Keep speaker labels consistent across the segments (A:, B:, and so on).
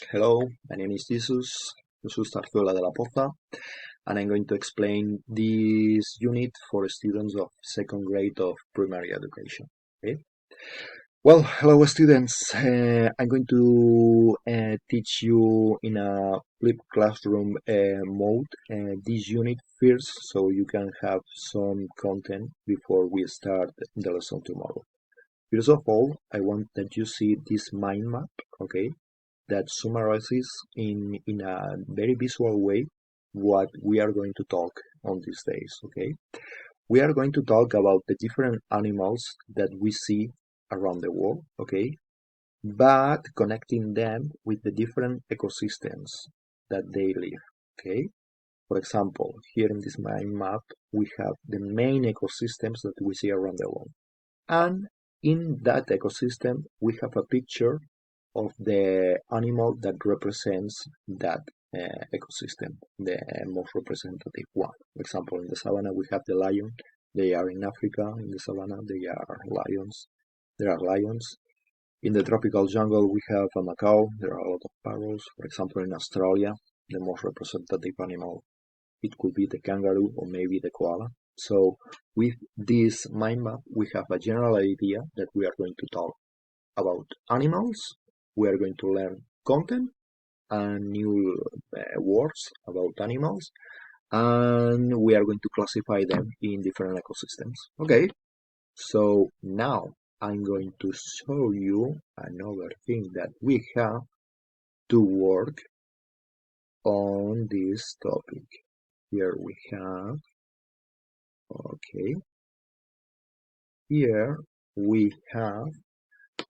A: Hello, my name is Jesus Tarzuela de la Poza, and I'm going to explain this unit for students of second grade of primary education. Okay. Well, hello students. I'm going to teach you in a flipped classroom mode this unit first, so you can have some content before we start the lesson tomorrow. First of all, I want that you see this mind map. Okay, that summarizes in a very visual way what we are going to talk on these days. Okay, we are going to talk about the different animals that we see around the world. Okay, but connecting them with the different ecosystems that they live. Okay, for example, here in this mind map we have the main ecosystems that we see around the world, and in that ecosystem we have a picture of the animal that represents that ecosystem, the most representative one. For example, in the savannah we have the lion. They are in Africa. In the savannah they are lions. There are lions. In the tropical jungle we have a macaw. There are a lot of parrots. For example, in Australia, the most representative animal, it could be the kangaroo or maybe the koala. So with this mind map, we have a general idea that we are going to talk about animals. We are going to learn content and new words about animals, and we are going to classify them in different ecosystems. Okay, so now I'm going to show you another thing that we have to work on this topic. Here we have, okay, here we have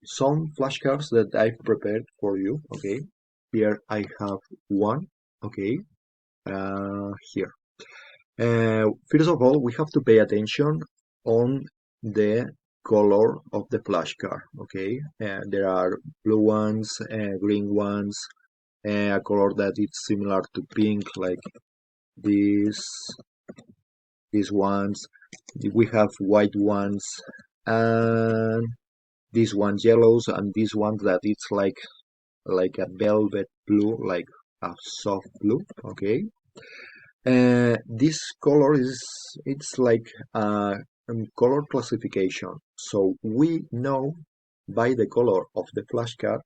A: some flashcards that I've prepared for you. Okay, here I have one. Okay, here. First of all, we have to pay attention on the color of the flashcard. Okay, there are blue ones, green ones, a color that is similar to pink, like these ones. We have white ones, and these ones yellows, and these ones that it's like a velvet blue, like a soft blue. Okay, this color it's like a color classification, so we know by the color of the flashcard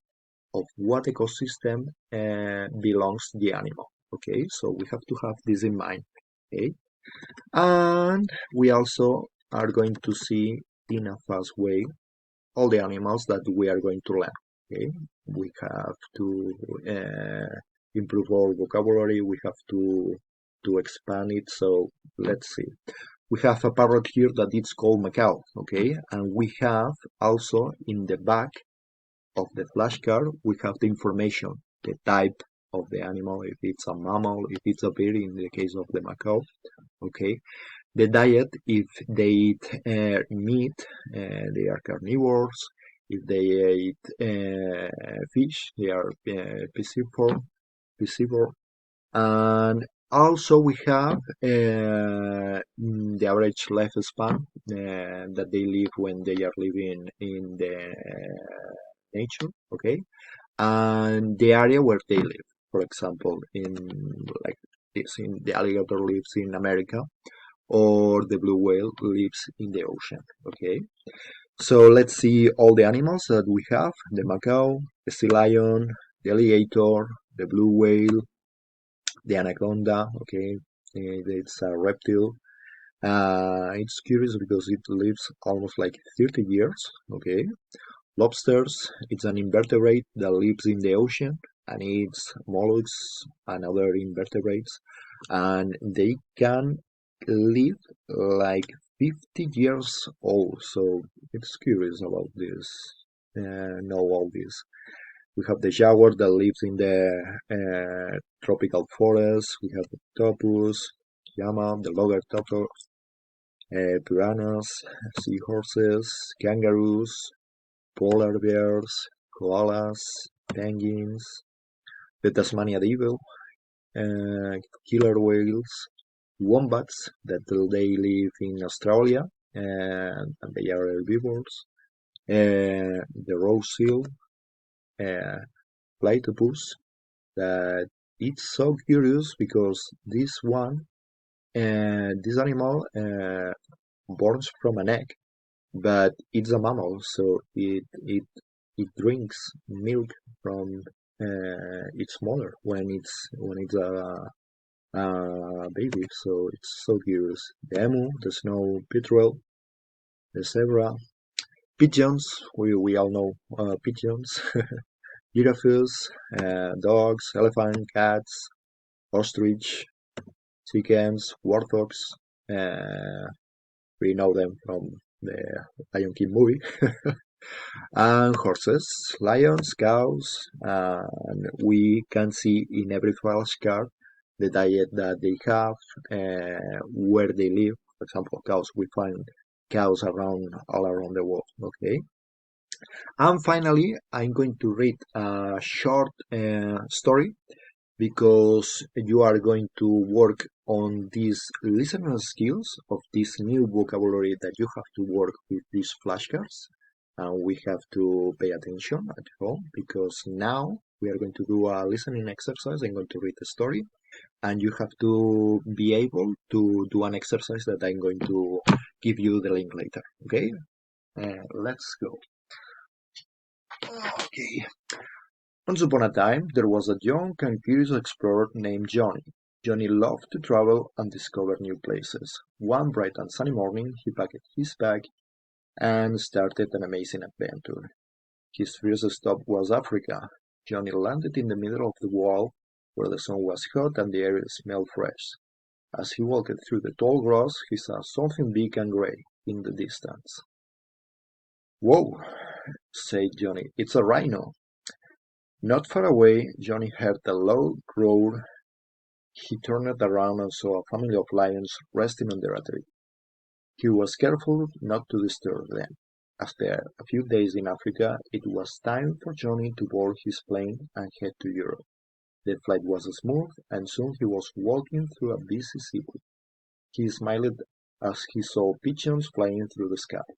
A: of what ecosystem belongs the animal. Okay, so we have to have this in mind. Okay, and we also are going to see in a fast way all the animals that we are going to learn. Okay, we have to improve our vocabulary. We have to expand it. So let's see. We have a parrot here that it's called macaw. Okay, and we have also in the back of the flashcard we have the information, the type of the animal, if it's a mammal, if it's a bird in the case of the macaw. Okay, the diet, if they eat meat, they are carnivores. If they eat fish, they are piscivore. And also we have the average lifespan that they live when they are living in the nature, okay, and the area where they live. For example, in like this, in the alligator lives in America, or the blue whale lives in the ocean. Okay, so let's see all the animals that we have: the macaw, the sea lion, the alligator, the blue whale, the anaconda. Okay, it's a reptile. It's curious because it lives almost like 30 years. Okay, lobsters, it's an invertebrate that lives in the ocean and eats mollusks and other invertebrates, and they can live like 50 years old. So it's curious about this. Know all this. We have the jaguar that lives in the tropical forest. We have the octopus, llama, the logger turtle, piranhas, seahorses, kangaroos, polar bears, koalas, penguins, the Tasmania devil, killer whales, wombats that they live in Australia and they are herbivores, the rose seal, platypus, that it's so curious because this animal born from an egg, but it's a mammal, so it drinks milk from its mother when it's a baby. So it's so curious. The emu, the snow petrel, the zebra, pigeons. We all know pigeons. Giraffes, dogs, elephant, cats, ostrich, chickens, warthogs. Uh, we know them from the Lion King movie. And horses, lions, cows, and we can see in every flashcard the diet that they have, where they live. For example, cows, we find cows all around the world. Okay, and finally, I'm going to read a short story because you are going to work on these listening skills of this new vocabulary that you have to work with these flashcards. And we have to pay attention at home because now we are going to do a listening exercise. I'm going to read the story, and you have to be able to do an exercise that I'm going to give you the link later. Okay, let's go. Okay. Once upon a time, there was a young and curious explorer named Johnny. Johnny loved to travel and discover new places. One bright and sunny morning, he packed his bag and started an amazing adventure. His first stop was Africa. Johnny landed in the middle of the world, where the sun was hot and the air smelled fresh. As he walked through the tall grass, he saw something big and gray in the distance. "Whoa," said Johnny, "it's a rhino." Not far away, Johnny heard a loud roar. He turned around and saw a family of lions resting under a tree. He was careful not to disturb them. After a few days in Africa, it was time for Johnny to board his plane and head to Europe. The flight was smooth, and soon he was walking through a busy city. He smiled as he saw pigeons flying through the sky.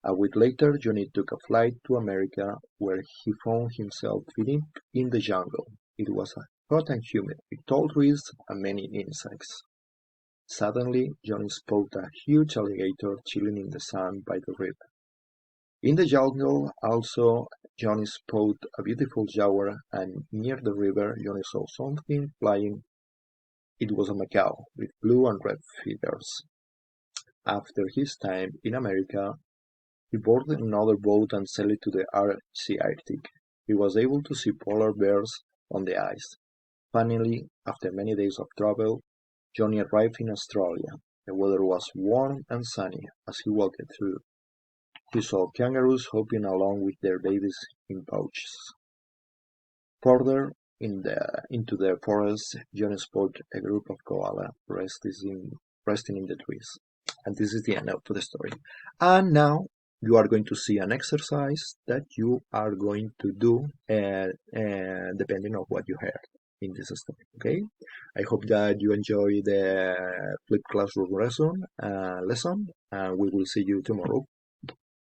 A: A week later, Johnny took a flight to America, where he found himself deep in the jungle. It was hot and humid, with tall trees and many insects. Suddenly, Johnny spotted a huge alligator chilling in the sand by the river. In the jungle, also, Johnny spotted a beautiful jaguar, and near the river, Johnny saw something flying. It was a macaw, with blue and red feathers. After his time in America, he boarded another boat and sailed to the Arctic. He was able to see polar bears on the ice. Finally, after many days of travel, Johnny arrived in Australia. The weather was warm and sunny. As he walked through, he saw kangaroos hopping along with their babies in pouches. Further into the forest, Johnny spotted a group of koala resting in the trees. And this is the end of the story. And now you are going to see an exercise that you are going to do depending on what you heard in this story. Okay, I hope that you enjoy the flipped classroom lesson, and we will see you tomorrow.